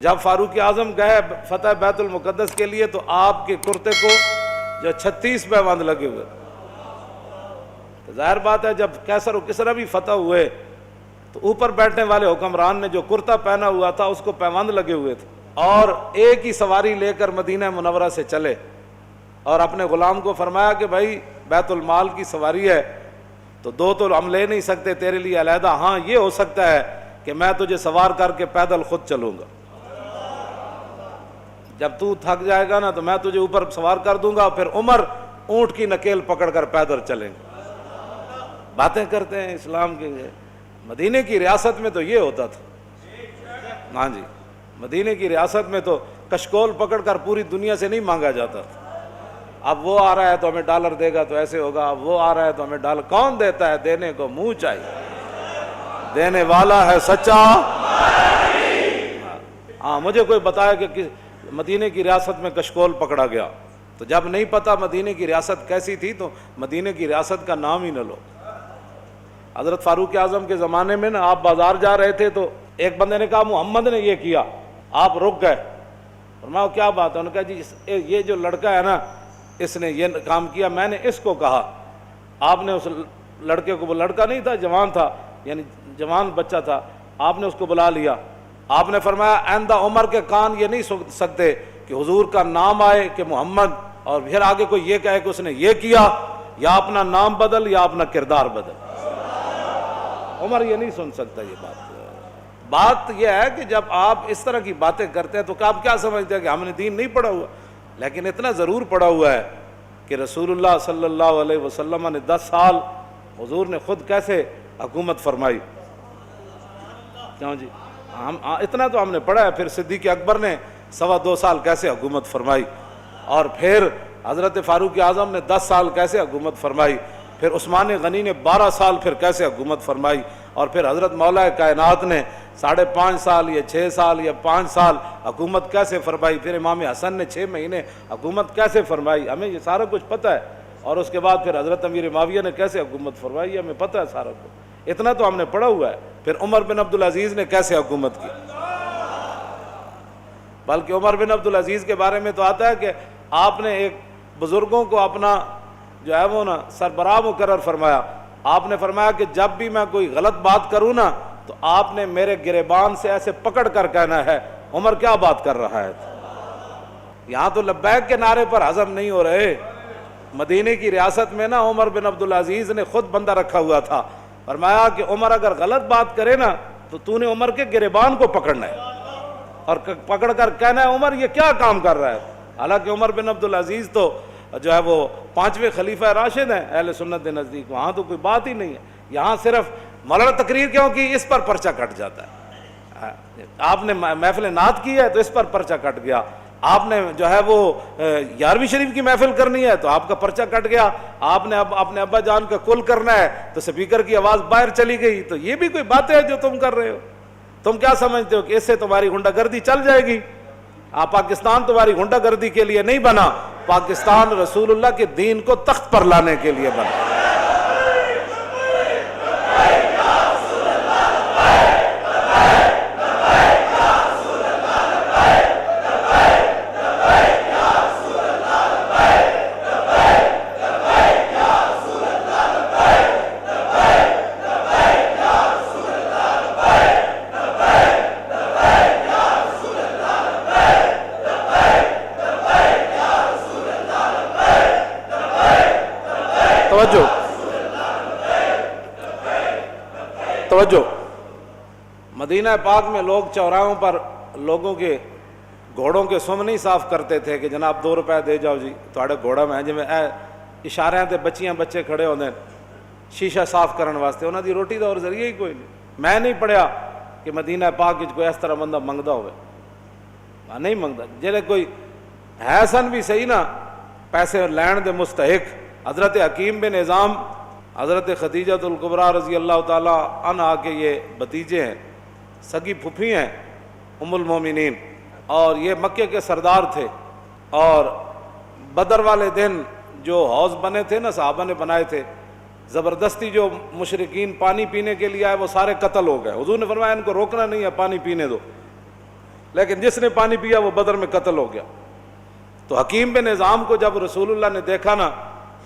جب فاروق اعظم گئے فتح بیت المقدس کے لیے تو آپ کے کرتے کو جو 36 پیوند لگے ہوئے، تو ظاہر بات ہے جب کیسر و کسرا بھی فتح ہوئے تو اوپر بیٹھنے والے حکمران نے جو کرتا پہنا ہوا تھا اس کو پیوند لگے ہوئے تھے، اور ایک ہی سواری لے کر مدینہ منورہ سے چلے اور اپنے غلام کو فرمایا کہ بھائی بیت المال کی سواری ہے تو دو تو ہم لے نہیں سکتے تیرے لیے علیحدہ، ہاں یہ ہو سکتا ہے کہ میں تجھے سوار کر کے پیدل خود چلوں گا، جب تو تھک جائے گا نا تو میں تجھے اوپر سوار کر دوں گا، پھر عمر اونٹ کی نکیل پکڑ کر پیدل چلیں گے۔ باتیں کرتے ہیں اسلام کے۔ مدینے کی ریاست میں تو یہ ہوتا تھا، ہاں جی، مدینے کی ریاست میں تو کشکول پکڑ کر پوری دنیا سے نہیں مانگا جاتا تھا۔ اب وہ آ رہا ہے تو ہمیں ڈالر دے گا تو ایسے ہوگا، اب وہ آ رہا ہے تو ہمیں ڈالر، کون دیتا ہے؟ دینے کو منہ چاہیے، دینے والا ہے سچا۔ ہاں مجھے کوئی بتایا کہ مدینے کی ریاست میں کشکول پکڑا گیا، تو جب نہیں پتا مدینے کی ریاست کیسی تھی تو مدینے کی ریاست کا نام ہی نہ لو۔ حضرت فاروق اعظم کے زمانے میں نا آپ بازار جا رہے تھے تو ایک بندے نے کہا محمد نے یہ کیا، آپ رک گئے، فرمایا کیا بات ہے؟ انہوں نے کہا جی یہ جو لڑکا ہے نا اس نے یہ کام کیا، میں نے اس کو کہا۔ آپ نے اس لڑکے کو، وہ لڑکا نہیں تھا، جوان تھا، یعنی جوان بچہ تھا، آپ نے اس کو بلا لیا، آپ نے فرمایا آئندہ عمر کے کان یہ نہیں سن سکتے کہ حضور کا نام آئے کہ محمد اور پھر آگے کوئی یہ کہے کہ اس نے یہ کیا، یا اپنا نام بدل یا اپنا کردار بدل۔ عمر یہ نہیں سن سکتا یہ بات یہ ہے کہ جب آپ اس طرح کی باتیں کرتے ہیں تو آپ کیا سمجھتے ہیں کہ ہم نے دین نہیں پڑھا ہوا؟ لیکن اتنا ضرور پڑھا ہوا ہے کہ رسول اللہ صلی اللہ علیہ وسلم نے 10 سال حضور نے خود کیسے حکومت فرمائی، کیوں جی ہم اتنا تو ہم نے پڑھا ہے۔ پھر صدیق اکبر نے 2.25 سال کیسے حکومت فرمائی، اور پھر حضرت فاروق اعظم نے 10 سال کیسے حکومت فرمائی، پھر عثمان غنی نے 12 سال پھر کیسے حکومت فرمائی، اور پھر حضرت مولا کائنات نے 5.5 سال یا 6 سال یا 5 سال حکومت کیسے فرمائی، پھر امام حسن نے 6 مہینے حکومت کیسے فرمائی، ہمیں یہ سارا کچھ پتہ ہے۔ اور اس کے بعد پھر حضرت امیر معاویہ نے کیسے حکومت فرمائی، ہمیں پتہ ہے سارا کچھ، اتنا تو ہم نے پڑھا ہوا ہے۔ پھر عمر بن عبدالعزیز نے کیسے حکومت کی، بلکہ عمر بن عبدالعزیز کے بارے میں تو آتا ہے کہ آپ نے ایک بزرگوں کو اپنا جو ہے وہ نا سربراہ مقرر فرمایا۔ آپ نے فرمایا کہ جب بھی میں کوئی غلط بات کروں نا تو آپ نے میرے گریبان سے ایسے پکڑ کر کہنا ہے عمر کیا بات کر رہا ہے۔ یہاں تو لبیک کے نعرے پر ہضم نہیں ہو رہے، مدینے کی ریاست میں نا عمر بن عبدالعزیز نے خود بندہ رکھا ہوا تھا، فرمایا کہ عمر اگر غلط بات کرے نا تو نے عمر کے گریبان کو پکڑنا ہے اور پکڑ کر کہنا ہے عمر یہ کیا کام کر رہا ہے۔ حالانکہ عمر بن عبدالعزیز تو جو ہے وہ 5ویں خلیفہ راشد ہیں اہل سنت کے نزدیک، وہاں تو کوئی بات ہی نہیں ہے۔ یہاں صرف مولانا تقریر کیوں کی، اس پر پرچہ کٹ جاتا ہے۔ آپ نے محفل نعت کی ہے تو اس پر پرچہ کٹ گیا، آپ نے جو ہے وہ 11ویں شریف کی محفل کرنی ہے تو آپ کا پرچہ کٹ گیا، آپ نے اب اپنے ابا جان کا کل کرنا ہے تو سپیکر کی آواز باہر چلی گئی۔ تو یہ بھی کوئی باتیں ہیں جو تم کر رہے ہو؟ تم کیا سمجھتے ہو کہ اس سے تمہاری غنڈہ گردی چل جائے گی؟ پاکستان تمہاری غنڈہ گردی کے لیے نہیں بنا، پاکستان رسول اللہ کے دین کو تخت پر لانے کے لیے بنا۔ توجہ، مدینہ پاک میں لوگ چوراہوں پر لوگوں کے گھوڑوں کے سم نہیں صاف کرتے تھے کہ جناب 2 روپے دے جاؤ جی تھوڑے گھوڑا میں جی اشارے تے بچیاں بچے کھڑے ہوندے شیشہ صاف کرن واسطے، انہاں دی روٹی دا اور ذریعہ ہی کوئی نہیں۔ میں نہیں پڑھیا کہ مدینہ پاک وچ کوئی اس طرح بندہ منگدا ہوئے، نہیں منگدا، جڑے کوئی ہے سن بھی صحیح نا پیسے لین دے مستحق۔ حضرت حکیم بن نظام، حضرت خدیجہ الکبریٰ رضی اللہ تعالیٰ عنہا کے یہ بھتیجے ہیں، سگی پھپھی ہیں ام المومنین، اور یہ مکے کے سردار تھے، اور بدر والے دن جو حوض بنے تھے نا صحابہ نے بنائے تھے، زبردستی جو مشرکین پانی پینے کے لیے آئے وہ سارے قتل ہو گئے۔ حضور نے فرمایا ان کو روکنا نہیں ہے، پانی پینے دو۔ لیکن جس نے پانی پیا وہ بدر میں قتل ہو گیا۔ تو حکیم بن نظام کو جب رسول اللہ نے دیکھا نا،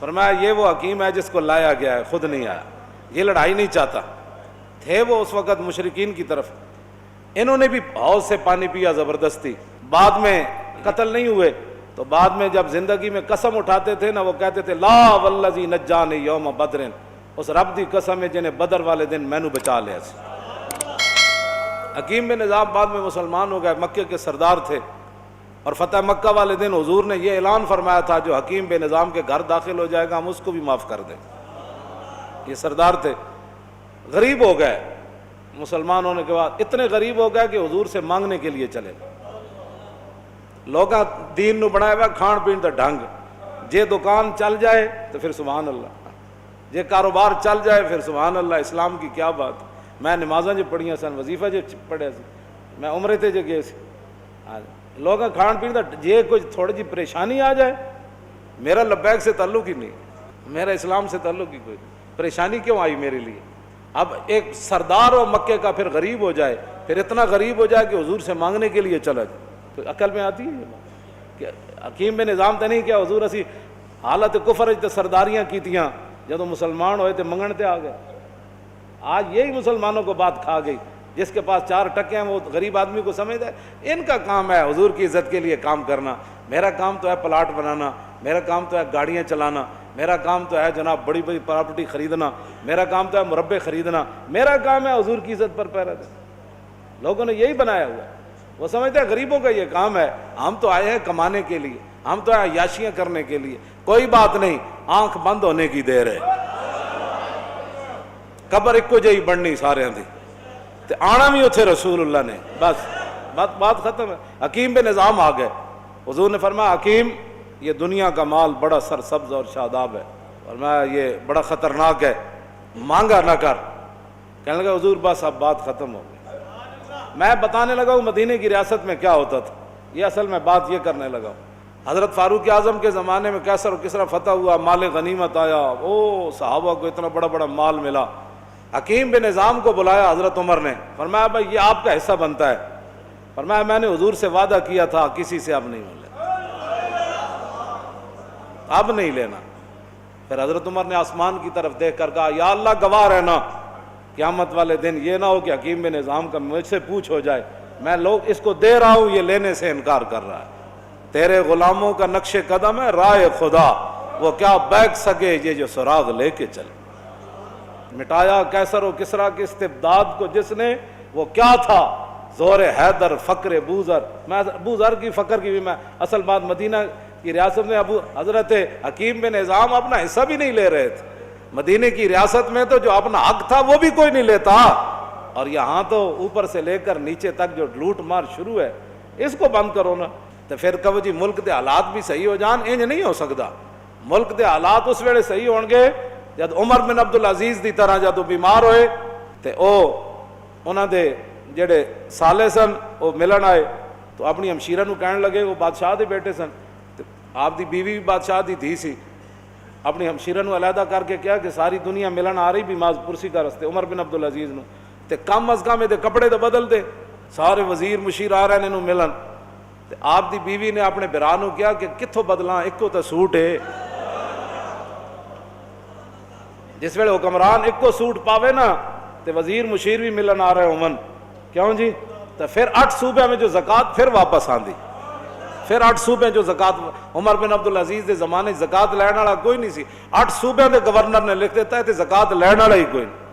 فرمایا یہ وہ حکیم ہے جس کو لایا گیا ہے، خود نہیں آیا، یہ لڑائی نہیں چاہتا۔ تھے وہ اس وقت مشرکین کی طرف، انہوں نے بھی حوض سے پانی پیا زبردستی، بعد میں قتل نہیں ہوئے۔ تو بعد میں جب زندگی میں قسم اٹھاتے تھے نا، وہ کہتے تھے لا والذی نجانی یوم بدر، اس رب دی قسم ہے جنہیں بدر والے دن مینوں بچا لیا سی۔ حکیم بن نظام بعد میں مسلمان ہو گئے، مکے کے سردار تھے، اور فتح مکہ والے دن حضور نے یہ اعلان فرمایا تھا جو حکیم بن نظام کے گھر داخل ہو جائے گا ہم اس کو بھی معاف کر دیں۔ یہ سردار تھے، غریب ہو گئے مسلمان ہونے کے بعد، اتنے غریب ہو گئے کہ حضور سے مانگنے کے لیے چلے۔ لوگاں دین نو بنایا ہوا کھان پین دا ڈھنگ، جے دکان چل جائے تو پھر سبحان اللہ، جے کاروبار چل جائے پھر سبحان اللہ۔ اسلام کی کیا بات، میں نمازاں جو پڑھیاں سن، وظیفہ جو پڑھیا سی، میں عمرے تے جو گئے سی، لوگاں کھان پین دا جے کوئی تھوڑی جی پریشانی آ جائے، میرا لبیک سے تعلق ہی نہیں، میرا اسلام سے تعلق ہی کوئی نہیں، پریشانی کیوں آئی میرے لیے؟ اب ایک سردار و مکے کا پھر غریب ہو جائے، پھر اتنا غریب ہو جائے کہ حضور سے مانگنے کے لیے چلا جائے، تو عقل میں آتی ہے یہ بات کہ حکیم بن نظام تو نہیں کیا حضور اسی حالت کفر تے سرداریاں کیتیاں، جدوں مسلمان ہوئے تے منگن تے آ گئے۔ آج یہی مسلمانوں کو بات کھا گئی، جس کے پاس 4 ٹکے ہیں وہ غریب آدمی کو سمجھتا ہے ان کا کام ہے حضور کی عزت کے لیے کام کرنا، میرا کام تو ہے پلاٹ بنانا، میرا کام تو ہے گاڑیاں چلانا، میرا کام تو ہے جناب بڑی بڑی پراپرٹی خریدنا، میرا کام تو ہے مربے خریدنا، میرا کام ہے حضور کی عزت پر پہرا دینا۔ لوگوں نے یہی بنایا ہوا ہے، وہ سمجھتے ہیں غریبوں کا یہ کام ہے، ہم تو آئے ہیں کمانے کے لیے، ہم تو آئے عیاشیاں کرنے کے لیے۔ کوئی بات نہیں، آنکھ بند ہونے کی دیر ہے، قبر ایک کو جہی بڑھنی سارے دی، تے آنا بھی اتھے رسول اللہ نے، بس بات ختم ہے۔ حکیم بن نظام آ گئے، حضور نے فرمایا حکیم یہ دنیا کا مال بڑا سرسبز اور شاداب ہے، فرمایا یہ بڑا خطرناک ہے، مانگا نہ کر۔ کہنے لگا حضور بس اب بات ختم ہو گئی۔ میں بتانے لگا ہوں مدینے کی ریاست میں کیا ہوتا تھا، یہ اصل میں بات یہ کرنے لگا ہوں۔ حضرت فاروق اعظم کے زمانے میں کیسر و کسرا فتح ہوا، مال غنیمت آیا، او صحابہ کو اتنا بڑا بڑا مال ملا۔ حکیم بن نظام کو بلایا حضرت عمر نے، فرمایا بھائی یہ آپ کا حصہ بنتا ہے۔ فرمایا میں نے حضور سے وعدہ کیا تھا کسی سے اب نہیں لینا، اب نہیں لینا۔ پھر حضرت عمر نے آسمان کی طرف دیکھ کر کہا یا اللہ گواہ رہنا، قیامت والے دن یہ نہ ہو کہ حکیم بن نظام کا مجھ سے پوچھ ہو جائے میں لوگ اس کو دے رہا ہوں یہ لینے سے انکار کر رہا ہے، تیرے غلاموں کا نقش قدم ہے راہ خدا، وہ کیا بیک سکے یہ جو سراغ لے کے چلے۔ مٹایا کیسر و کسرا کے استبداد کو جس نے، وہ کیا تھا؟ زور حیدر فقر بوذر۔ میں ابو ذر کی فقر کی بھی میں اصل بات مدینہ کی ریاست میں حضرت حکیم بن نظام اپنا حصہ بھی نہیں لے رہے تھے، مدینے کی ریاست میں تو جو اپنا حق تھا وہ بھی کوئی نہیں لیتا، اور یہاں تو اوپر سے لے کر نیچے تک جو لوٹ مار شروع ہے، اس کو بند کرو نا۔ تو پھر کہو جی ملک دے حالات بھی صحیح ہو جان، انج نہیں ہو سکتا۔ ملک دے حالات اس ویلے صحیح ہون گے جد عمر بن عبدالعزیز دی طرح جدو بیمار ہوئے تے انہاں دے جڑے سالے سن وہ ملن آئے تو اپنی ہمشیرہ نو کہنے لگے، وہ بادشاہ دے بیٹے سن، آپ دی بیوی بھی بادشاہ دی تھی سی، اپنی ہمشیرہ نو علیحدہ کر کے کیا کہ ساری دنیا ملن آ رہی بھی ماز پرسی کا رستے عمر بن عبدالعزیز نو، تے کم از کم دے کپڑے تو بدل دے، سارے وزیر مشیر آ رہے نے ملن، تے آپ دی بیوی نے اپنے برا نو کیا کہ کتھوں بدلاں، ایک کو تے سوٹ ہے، جس ویلے حکمران ایک کو سوٹ پاوے نا تے وزیر مشیر بھی ملن آ رہے عمن، کیوں جی؟ تو پھر 8 صوبے میں جو زکوٰۃ پھر واپس آندی، پھر 8 صوبے جو زکوٰۃ، عمر بن عبدالعزیز دے زمانے زکوٰۃ لین والا کوئی نہیں سی، 8 صوبے دے گورنر نے لکھ دیتا ہے تے زکوٰۃ لین والا ہی کوئی نہیں۔